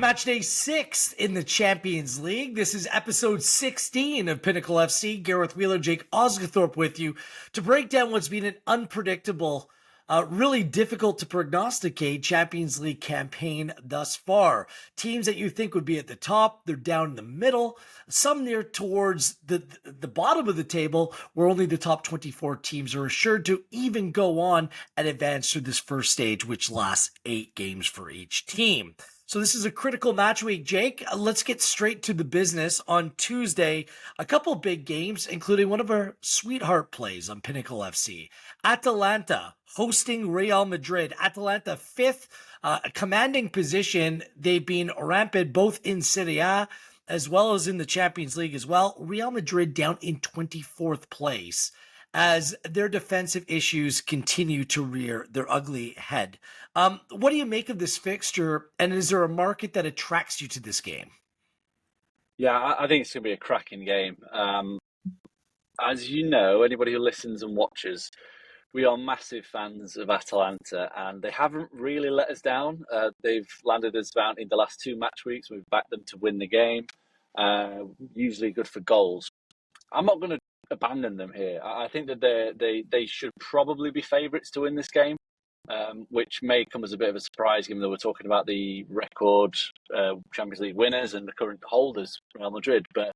match day 6 in the Champions League. This is episode 16 of Pinnacle FC. Gareth Wheeler, Jake Osgathorpe with you to break down what's been an unpredictable, really difficult to prognosticate Champions League campaign thus far. Teams that you think would be at the top, they're down in the middle, some near towards the bottom of the table, where only the top 24 teams are assured to even go on and advance through this first stage, which lasts 8 games for each team. So this is a critical match week, Jake. Let's get straight to the business. On Tuesday, a couple big games, including one of our sweetheart plays on Pinnacle FC. Atalanta hosting Real Madrid. Atalanta 5th, commanding position. They've been rampant both in Serie A as well as in the Champions League as well. Real Madrid down in 24th place as their defensive issues continue to rear their ugly head. What do you make of this fixture, and is there a market that attracts you to this game? Yeah, I think it's going to be a cracking game. As you know, anybody who listens and watches, we are massive fans of Atalanta, and they haven't really let us down. They've landed us down in the last 2 match weeks. We've backed them to win the game, usually good for goals. I'm not going to abandon them here. I think that they should probably be favourites to win this game, which may come as a bit of a surprise given that we're talking about the record Champions League winners and the current holders, Real Madrid. But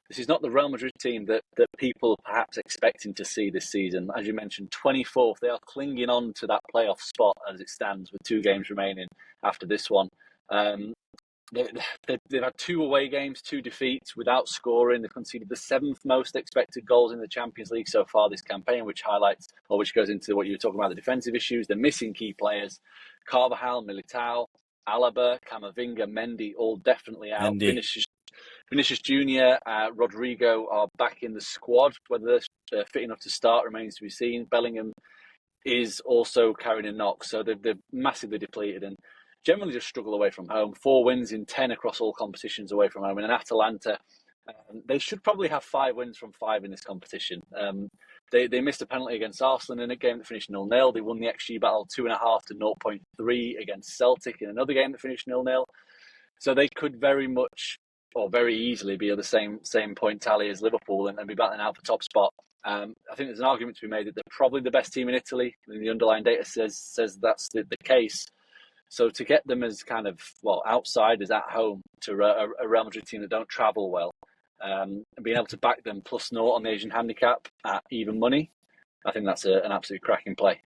this is not the Real Madrid team that people are perhaps expecting to see this season. As you mentioned, 24th, they are clinging on to that playoff spot as it stands with 2 games remaining after this one. They've had 2 away games, 2 defeats without scoring. They've conceded the 7th most expected goals in the Champions League so far this campaign, which highlights, or which goes into what you were talking about, the defensive issues. They're missing key players. Carvajal, Militao, Alaba, Camavinga, Mendy, all definitely out. Vinicius Jr., Rodrigo are back in the squad. Whether they're fit enough to start remains to be seen. Bellingham is also carrying a knock, so they're massively depleted and generally just struggle away from home. 4 wins in 10 across all competitions away from home. And in Atalanta, they should probably have 5 wins from 5 in this competition. They missed a penalty against Arsenal in a game that finished 0-0. They won the XG battle 2.5 to 0.3 against Celtic in another game that finished 0-0. So they could very much, or very easily, be at the same point tally as Liverpool and be battling out for top spot. I think there's an argument to be made that they're probably the best team in Italy. And the underlying data says that's the case. So to get them as kind of, outsiders at home to a Real Madrid team that don't travel well, and being able to back them plus 0 on the Asian handicap at even money, I think that's an absolute cracking play.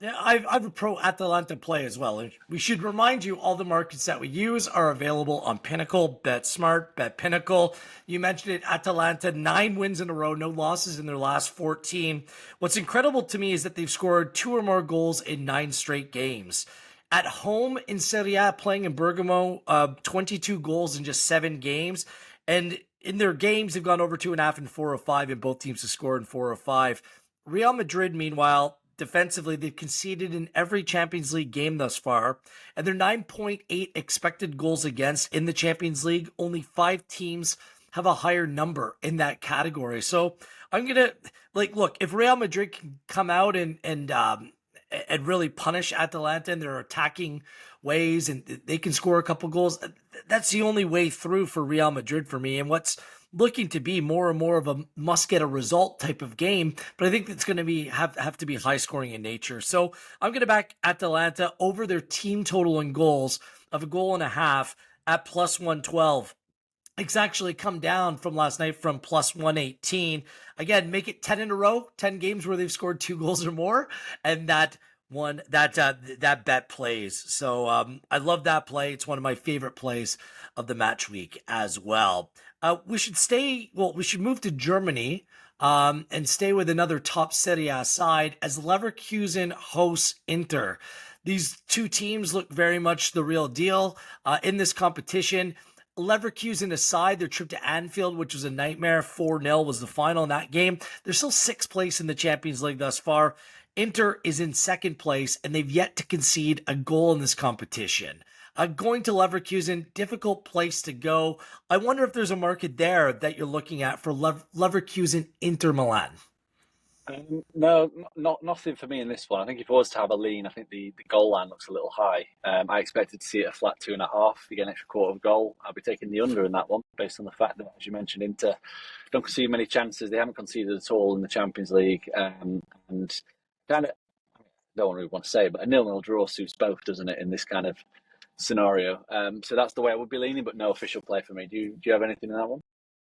Yeah, I've a pro Atalanta play as well. And we should remind you, all the markets that we use are available on Pinnacle, Bet Smart, Bet Pinnacle. You mentioned it, Atalanta, 9 wins in a row, no losses in their last 14. What's incredible to me is that they've scored 2 or more goals in 9 straight games. At home in Serie A, playing in Bergamo, 22 goals in just 7 games. And in their games, they've gone over 2.5 and 4 of 5, and both teams have scored in 4 of 5. Real Madrid, meanwhile, defensively, they've conceded in every Champions League game thus far. And they're 9.8 expected goals against in the Champions League. Only 5 teams have a higher number in that category. So I'm going to, look, if Real Madrid can come out and really punish Atalanta in their attacking ways, and they can score a couple goals, that's the only way through for Real Madrid for me. And what's looking to be more and more of a must-get-a-result type of game, but I think it's going to be have to be high-scoring in nature. So I'm going to back Atalanta over their team total in goals of 1.5 goals at plus 112. It's actually come down from last night from plus 118. Again, make it 10 in a row, 10 games where they've scored 2 goals or more, and that bet plays. So I love that play. It's one of my favorite plays of the match week as well. We should move to Germany and stay with another top Serie A side as Leverkusen hosts Inter. These 2 teams look very much the real deal in this competition. Leverkusen aside, their trip to Anfield, which was a nightmare, 4-0 was the final in that game. They're still 6th place in the Champions League thus far. Inter is in 2nd place, and they've yet to concede a goal in this competition. Going to Leverkusen, difficult place to go. I wonder if there's a market there that you're looking at for Leverkusen Inter Milan. No, nothing for me in this one. I think if it was to have a lean, I think the goal line looks a little high. I expected to see it a flat 2.5. You get an extra quarter of goal. I'll be taking the under in that one, based on the fact that, as you mentioned, Inter don't concede many chances. They haven't conceded at all in the Champions League, and kind of don't really want to say, but a 0-0 draw suits both, doesn't it, in this kind of scenario? So that's the way I would be leaning, but no official play for me. Do you have anything in that one?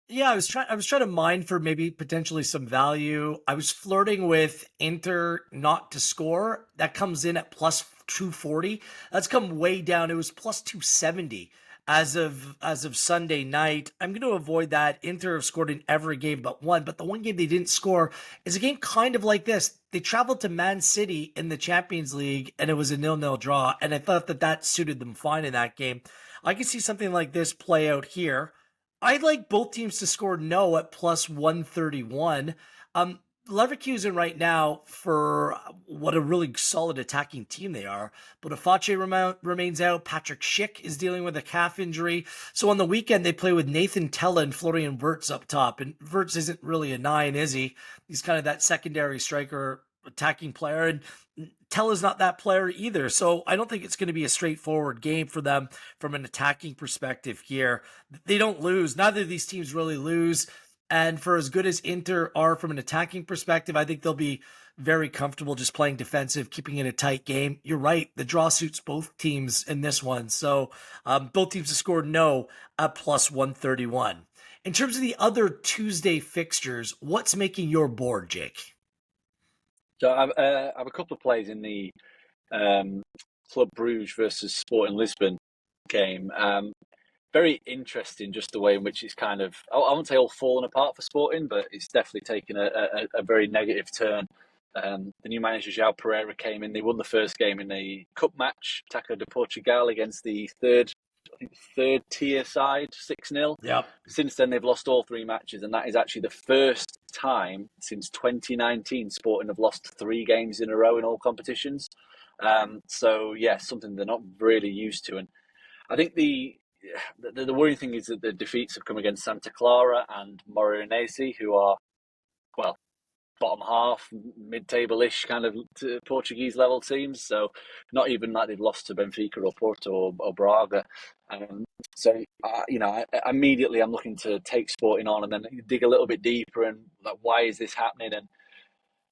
Yeah, I was trying to mine for maybe potentially some value. I was flirting with Inter not to score. That comes in at plus 240. That's come way down. It was plus 270 as of Sunday night. I'm going to avoid that. Inter have scored in every game but one, but the one game they didn't score is a game kind of like this. They traveled to Man City in the Champions League and it was a 0-0 draw, and I thought that suited them fine in that game. I could see something like this play out here. I'd like both teams to score no at plus 131. Leverkusen right now, for what a really solid attacking team they are, but Afache remains out. Patrick Schick is dealing with a calf injury. So on the weekend, they play with Nathan Tella and Florian Wirtz up top. And Wirtz isn't really a 9, is he? He's kind of that secondary striker attacking player. And Tella's not that player either. So I don't think it's going to be a straightforward game for them from an attacking perspective here. They don't lose. Neither of these teams really lose. And for as good as Inter are from an attacking perspective, I think they'll be very comfortable just playing defensive, keeping it a tight game. You're right. The draw suits both teams in this one. So both teams have scored no at plus 131. In terms of the other Tuesday fixtures, what's making your board, Jake? So I have a couple of plays in the Club Brugge versus Sporting Lisbon game. Very interesting, just the way in which it's kind of, I won't say all fallen apart for Sporting, but it's definitely taken a very negative turn. The new manager, João Pereira, came in. They won the first game in a cup match, Taça de Portugal, against the third tier side, 6-0. Yep. Since then, they've lost all 3 matches, and that is actually the first time since 2019 Sporting have lost 3 games in a row in all competitions. So, yeah, something they're not really used to. And I think the worrying thing is that the defeats have come against Santa Clara and Moreirense, who are, well, bottom half, mid-table-ish kind of Portuguese level teams. So not even like they've lost to Benfica or Porto or Braga. Immediately I'm looking to take Sporting on and then dig a little bit deeper and like, why is this happening? And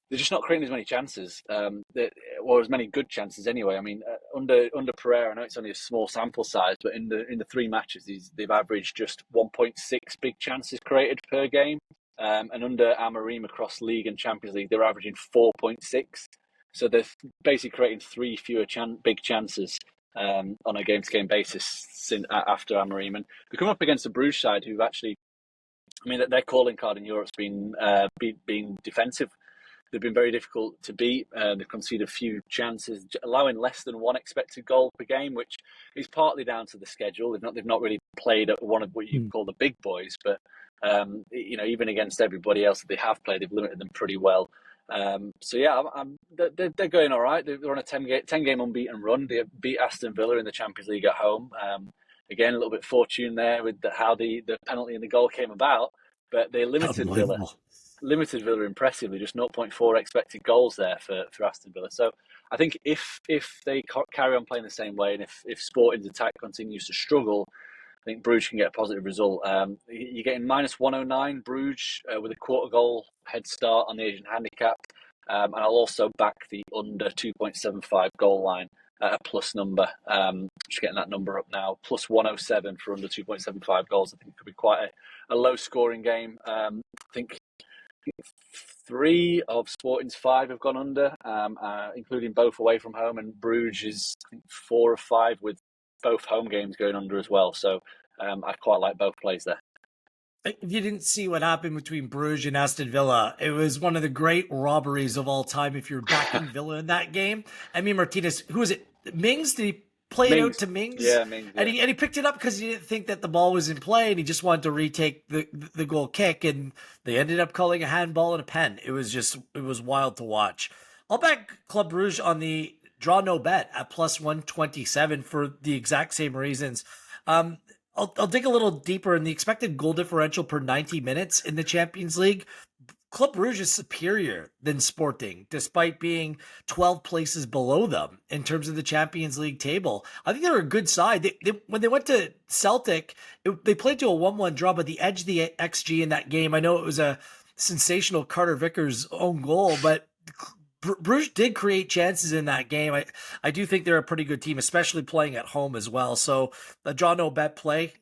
they're just not creating as many chances, or as many good chances anyway. I mean, under Pereira, I know it's only a small sample size, but in the 3 matches, they've averaged just 1.6 big chances created per game. And under Amorim across League and Champions League, they're averaging 4.6. So they're basically creating 3 fewer big chances on a game-to-game basis after Amorim. And they come up against a Bruges side who've actually, I mean, their calling card in Europe's been defensive. They've been very difficult to beat. They've conceded a few chances, allowing less than 1 expected goal per game, which is partly down to the schedule. They've not really played at one of what you call the big boys, but even against everybody else that they have played, they've limited them pretty well. So yeah, they're going all right. They're on a 10-game unbeaten run. They beat Aston Villa in the Champions League at home. Again, a little bit fortune there with how the penalty and the goal came about, but they limited Villa impressively, just 0.4 expected goals there for Aston Villa. So I think if they carry on playing the same way and if Sporting's attack continues to struggle, I think Bruges can get a positive result. You're getting minus 109 Bruges with a quarter goal head start on the Asian handicap. And I'll also back the under 2.75 goal line at a plus number. Just getting that number up now. Plus 107 for under 2.75 goals. I think it could be quite a low scoring game. I think 3 of Sporting's 5 have gone under, including both away from home. And Bruges is, I think, 4 of 5 with both home games going under as well. So I quite like both plays there. If you didn't see what happened between Bruges and Aston Villa, it was one of the great robberies of all time. If you're backing Villa in that game, I mean, Martinez, who was it? Mings? Did he play it out to Mings? Yeah, Mings. Yeah. And he picked it up because he didn't think that the ball was in play, and he just wanted to retake the goal kick, and they ended up calling a handball and a pen. It was wild to watch. I'll back Club Brugge on the draw no bet at plus 127 for the exact same reasons. I'll dig a little deeper in the expected goal differential per 90 minutes in the Champions League. Club Brugge is superior than Sporting, despite being 12 places below them in terms of the Champions League table. I think they're a good side. When they went to Celtic, they played to a 1-1 draw, but the edge the XG in that game, I know it was a sensational Carter Vickers own goal, but Bruges did create chances in that game. I do think they're a pretty good team, especially playing at home as well. So the draw no bet play,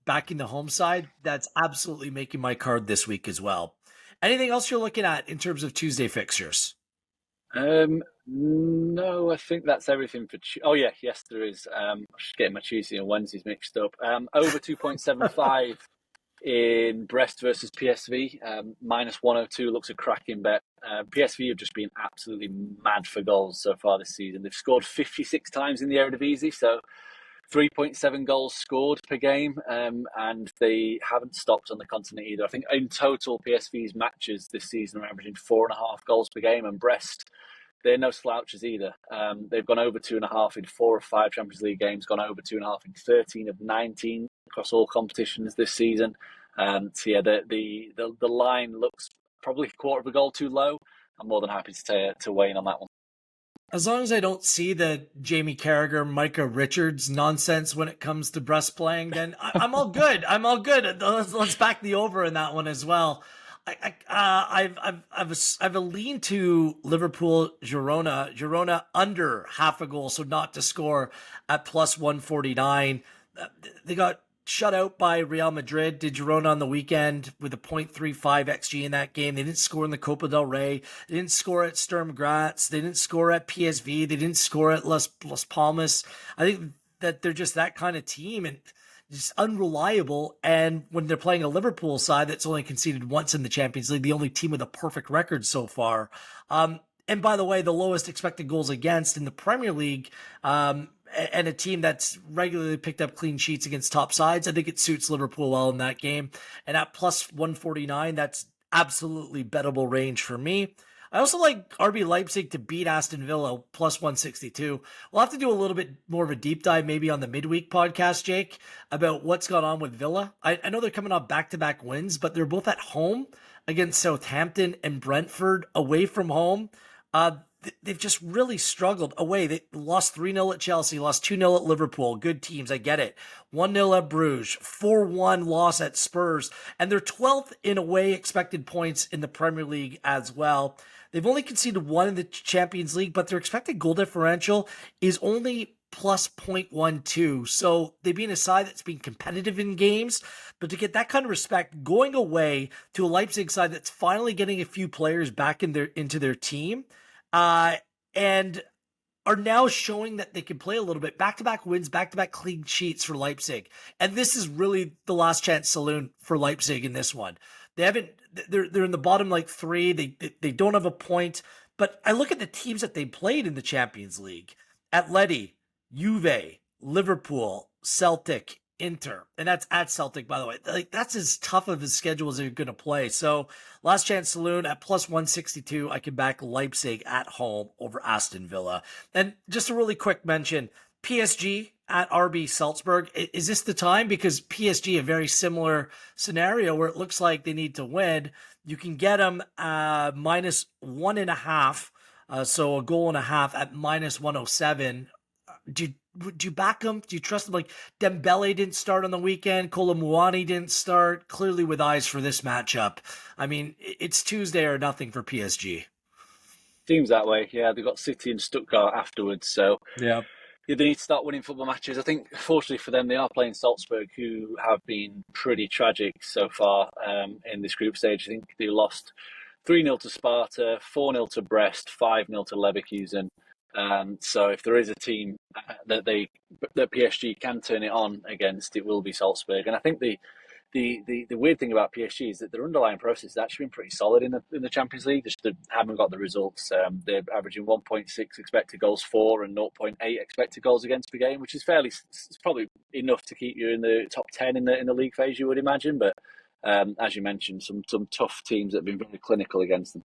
backing the home side, that's absolutely making my card this week as well. Anything else you're looking at in terms of Tuesday fixtures? No, I think that's everything for. Yes, there is. I'm just getting my Tuesday and Wednesdays mixed up. Over 2.75 in Brest versus PSV. Minus 102 looks a cracking bet. PSV have just been absolutely mad for goals so far this season. They've scored 56 times in the Eredivisie, so 3.7 goals scored per game, and they haven't stopped on the continent either. I think in total, PSV's matches this season are averaging 4.5 goals per game, and Brest, they're no slouches either. They've gone over 2.5 in 4 of 5 Champions League games, gone over 2.5 in 13 of 19 across all competitions this season. The line looks probably a quarter of a goal too low. I'm more than happy to weigh in on that one. As long as I don't see the Jamie Carragher, Micah Richards nonsense when it comes to Brest playing, then I'm all good. I'm all good. Let's back the over in that one as well. I've a lean to Liverpool, Girona under half a goal, so not to score at plus 149. They got shut out by Real Madrid, did Girona on the weekend with a 0.35 XG in that game. They didn't score in the Copa del Rey. They didn't score at Sturm Graz. They didn't score at PSV. They didn't score at Las Palmas. I think that they're just that kind of team and just unreliable. And when they're playing a Liverpool side that's only conceded once in the Champions League, the only team with a perfect record so far. And by the way, the lowest expected goals against in the Premier League, and a team that's regularly picked up clean sheets against top sides. I think it suits Liverpool well in that game. And at plus 149, that's absolutely bettable range for me. I also like RB Leipzig to beat Aston Villa plus 162. We'll have to do a little bit more of a deep dive maybe on the midweek podcast, Jake, about what's gone on with Villa. I know they're coming off back-to-back wins, but they're both at home against Southampton and Brentford, away from home. They've just really struggled away. They lost 3-0 at Chelsea, lost 2-0 at Liverpool. Good teams, I get it. 1-0 at Bruges, 4-1 loss at Spurs, and they're 12th in away expected points in the Premier League as well. They've only conceded 1 in the Champions League, but their expected goal differential is only plus 0.12. So they've been a side that's been competitive in games, but to get that kind of respect, going away to a Leipzig side that's finally getting a few players back into their team, and are now showing that they can play a little bit. Back-to-back wins, back-to-back clean sheets for Leipzig. And this is really the last chance saloon for Leipzig in this one. They're in the bottom 3. They don't have a point. But I look at the teams that they played in the Champions League. Atleti, Juve, Liverpool, Celtic, Inter, and that's at Celtic, by the way. That's as tough of a schedule as they're going to play. So last chance saloon at plus 162, I can back Leipzig at home over Aston Villa. And just a really quick mention, PSG at RB Salzburg. Is this the time? Because PSG, a very similar scenario where it looks like they need to win. You can get them minus 1.5, so a goal and a half at minus 107. Would you back them? Do you trust them? Like Dembele didn't start on the weekend. Kolomuani didn't start. Clearly with eyes for this matchup. I mean, it's Tuesday or nothing for PSG. Seems that way. Yeah, they've got City and Stuttgart afterwards. So yeah, they need to start winning football matches. I think, fortunately for them, they are playing Salzburg, who have been pretty tragic so far in this group stage. I think they lost 3-0 to Sparta, 4-0 to Brest, 5-0 to Leverkusen. So if there is a team that PSG can turn it on against, it will be Salzburg. And I think the weird thing about PSG is that their underlying process has actually been pretty solid in the Champions League. Just they haven't got the results. They're averaging 1.6 expected goals for and 0.8 expected goals against per game, which is it's probably enough to keep you in the top 10 in the league phase, you would imagine. But as you mentioned, some tough teams that have been very clinical against them.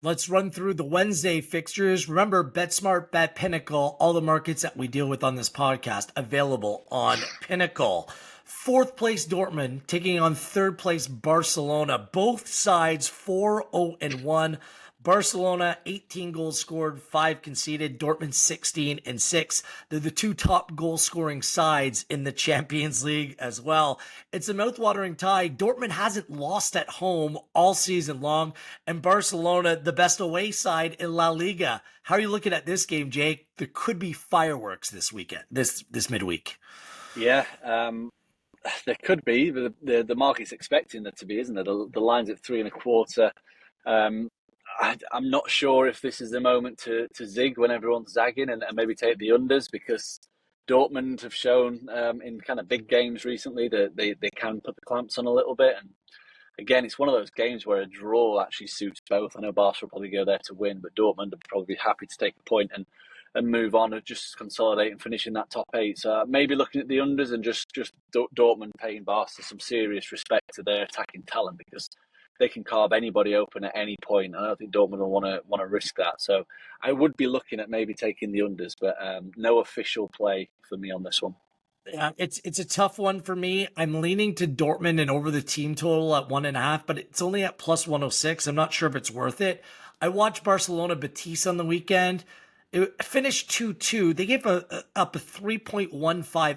Let's run through the Wednesday fixtures. Remember, BetSmart, Bet Pinnacle, all the markets that we deal with on this podcast available on Pinnacle. Fourth place Dortmund taking on third place Barcelona. Both sides 4-0-1. Barcelona 18 goals scored, 5 conceded. Dortmund 16 and 6. They're the two top goal scoring sides in the Champions League as well. It's a mouthwatering tie. Dortmund hasn't lost at home all season long, and Barcelona the best away side in La Liga. How are you looking at this game, Jake? There could be fireworks this weekend, this midweek. Yeah, there could be. The market's expecting there to be, isn't there? The line's at 3.25. I'm not sure if this is the moment to zig when everyone's zagging and maybe take the unders, because Dortmund have shown in kind of big games recently that they can put the clamps on a little bit. And again, it's one of those games where a draw actually suits both. I know Barca will probably go there to win, but Dortmund are probably happy to take a point and move on and just consolidate and finish in that top 8. So maybe looking at the unders and just Dortmund paying Barca some serious respect to their attacking talent, because they can carve anybody open at any point. I don't think Dortmund will want to risk that. So I would be looking at maybe taking the unders, but no official play for me on this one. Yeah, it's a tough one for me. I'm leaning to Dortmund and over the team total at 1.5, but it's only at plus 106. I'm not sure if it's worth it. I watched Barcelona Betis on the weekend. It finished 2-2. They gave up a 3.15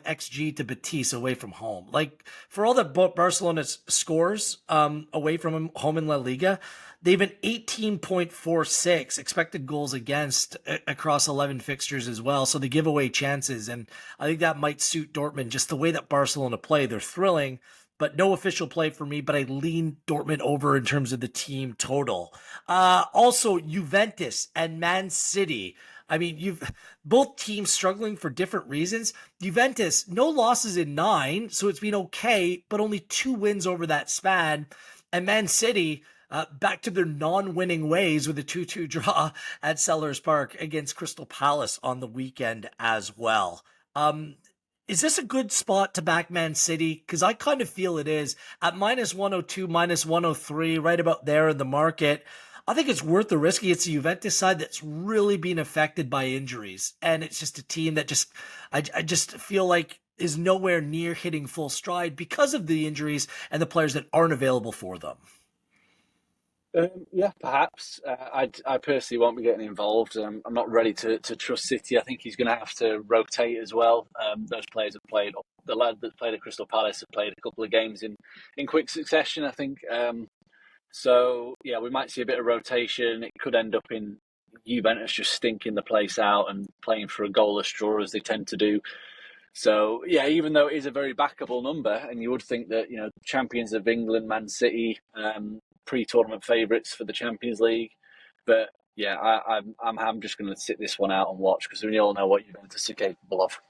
xG to Betis away from home. Like, for all that Barcelona scores away from home in La Liga, they've an 18.46 expected goals against across 11 fixtures as well. So they give away chances, and I think that might suit Dortmund. Just the way that Barcelona play, they're thrilling, but no official play for me. But I lean Dortmund over in terms of the team total. Also, Juventus and Man City. I mean, you've both teams struggling for different reasons. Juventus, no losses in 9, so it's been okay, but only 2 wins over that span. And Man City, back to their non-winning ways with a 2-2 draw at Sellers Park against Crystal Palace on the weekend as well. Is this a good spot to back Man City? Because I kind of feel it is. At minus 102, minus 103, right about there in the market, I think it's worth the risk. It's a Juventus side that's really been affected by injuries. And it's just a team that I just feel like is nowhere near hitting full stride because of the injuries and the players that aren't available for them. Yeah, perhaps. I personally won't be getting involved. I'm not ready to trust City. I think he's going to have to rotate as well. Those players have played. The lad that played at Crystal Palace have played a couple of games in quick succession, I think. So, yeah, we might see a bit of rotation. It could end up in Juventus just stinking the place out and playing for a goalless draw, as they tend to do. So, yeah, even though it is a very backable number, and you would think that, champions of England, Man City, pre-tournament favourites for the Champions League. But, yeah, I'm just going to sit this one out and watch, because we all know what Juventus are capable of.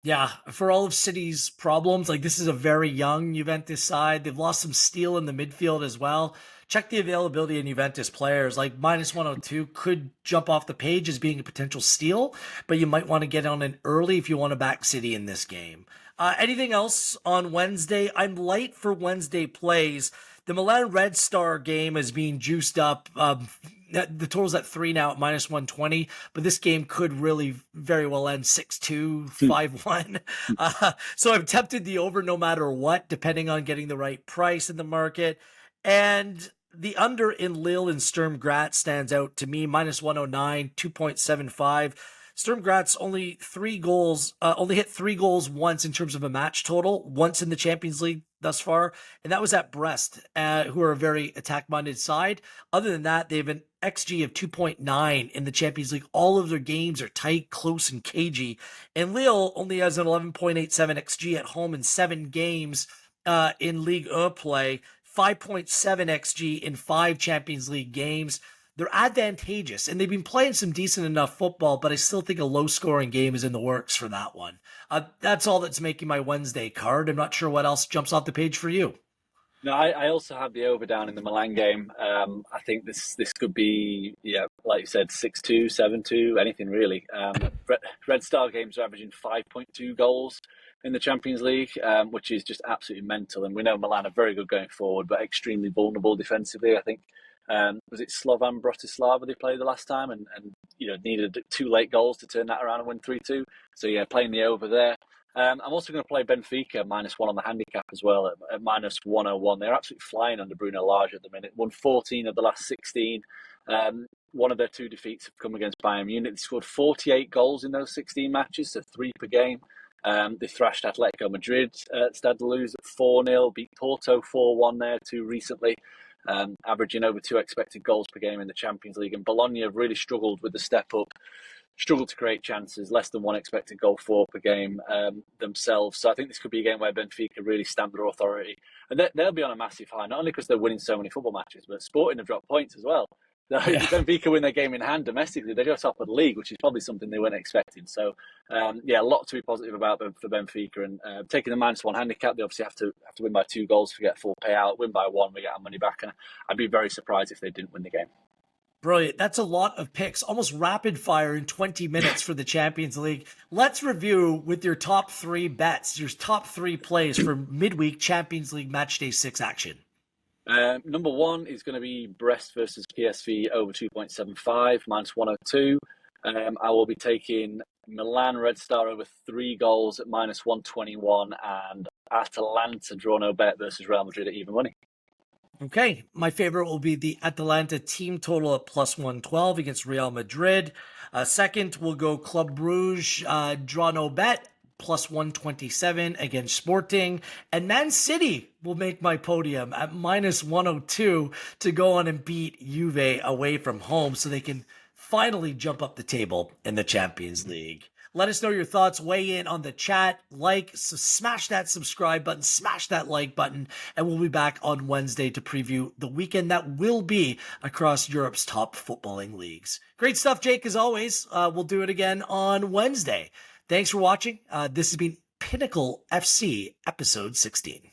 Yeah, for all of City's problems, like, this is a very young Juventus side. They've lost some steel in the midfield as well. Check the availability of Juventus players. Like, minus 102 could jump off the page as being a potential steal, but you might want to get on it early if you want to back City in this game. Anything else on Wednesday? I'm light for Wednesday plays. The Milan Red Star game is being juiced up. The total's at 3 now at minus 120, but this game could really very well end 6-2, 5-1. So I'm tempted the over no matter what, depending on getting the right price in the market. And the under in Lille and Sturm Graz stands out to me, minus 109, 2.75. Sturm Graz only 3 goals, only hit 3 goals once in terms of a match total, once in the Champions League thus far, and that was at Brest, who are a very attack-minded side. Other than that, they have an XG of 2.9 in the Champions League. All of their games are tight, close, and cagey. And Lille only has an 11.87 XG at home in 7 games in Ligue 1 play, 5.7 XG in 5 Champions League games. They're advantageous, and they've been playing some decent enough football, but I still think a low-scoring game is in the works for that one. That's all that's making my Wednesday card. I'm not sure what else jumps off the page for you. No, I also have the over down in the Milan game. I think this could be, like you said, 6-2, 7-2, anything really. Red Star games are averaging 5.2 goals in the Champions League, which is just absolutely mental. And we know Milan are very good going forward, but extremely vulnerable defensively. I think was it Slovan Bratislava they played the last time, and needed 2 late goals to turn that around and win 3-2. So yeah, playing the over there. I'm also going to play Benfica -1 on the handicap as well at -101. They're absolutely flying under Bruno Lage at the minute. Won 14 of the last 16. One of their 2 defeats have come against Bayern Munich. They scored 48 goals in those 16 matches, so 3 per game. They thrashed Atletico Madrid at Stade de Luz at 4-0, beat Porto 4-1 there too recently, averaging over 2 expected goals per game in the Champions League. And Bologna have really struggled with the step up, struggled to create chances, less than 1 expected goal for per game themselves. So I think this could be a game where Benfica really stamp their authority. And they'll be on a massive high, not only because they're winning so many football matches, but Sporting have dropped points as well. If Benfica win their game in hand domestically, they go top of the league, which is probably something they weren't expecting. So, a lot to be positive about for Benfica. And taking the -1 handicap, they obviously have to win by 2 goals to get full payout. Win by 1, we get our money back. And I'd be very surprised if they didn't win the game. Brilliant. That's a lot of picks, almost rapid fire in 20 minutes for the Champions League. Let's review with your top 3 bets, your top 3 plays for midweek Champions League Matchday 6 action. Number 1 is going to be Brest versus PSV over 2.75, -102. I will be taking Milan Red Star over 3 goals at -121 and Atalanta draw no bet versus Real Madrid at even money. Okay, my favorite will be the Atalanta team total at +112 against Real Madrid. Second, we'll go Club Brugge, draw no bet, +127 against Sporting. And Man City will make my podium at -102 to go on and beat Juve away from home so they can finally jump up the table in the Champions League. Let us know your thoughts. Weigh in on the chat. Smash that subscribe button, smash that like button, and we'll be back on Wednesday to preview the weekend that will be across Europe's top footballing leagues. Great stuff, Jake, as always. We'll do it again on Wednesday. Thanks for watching. This has been Pinnacle FC, episode 16.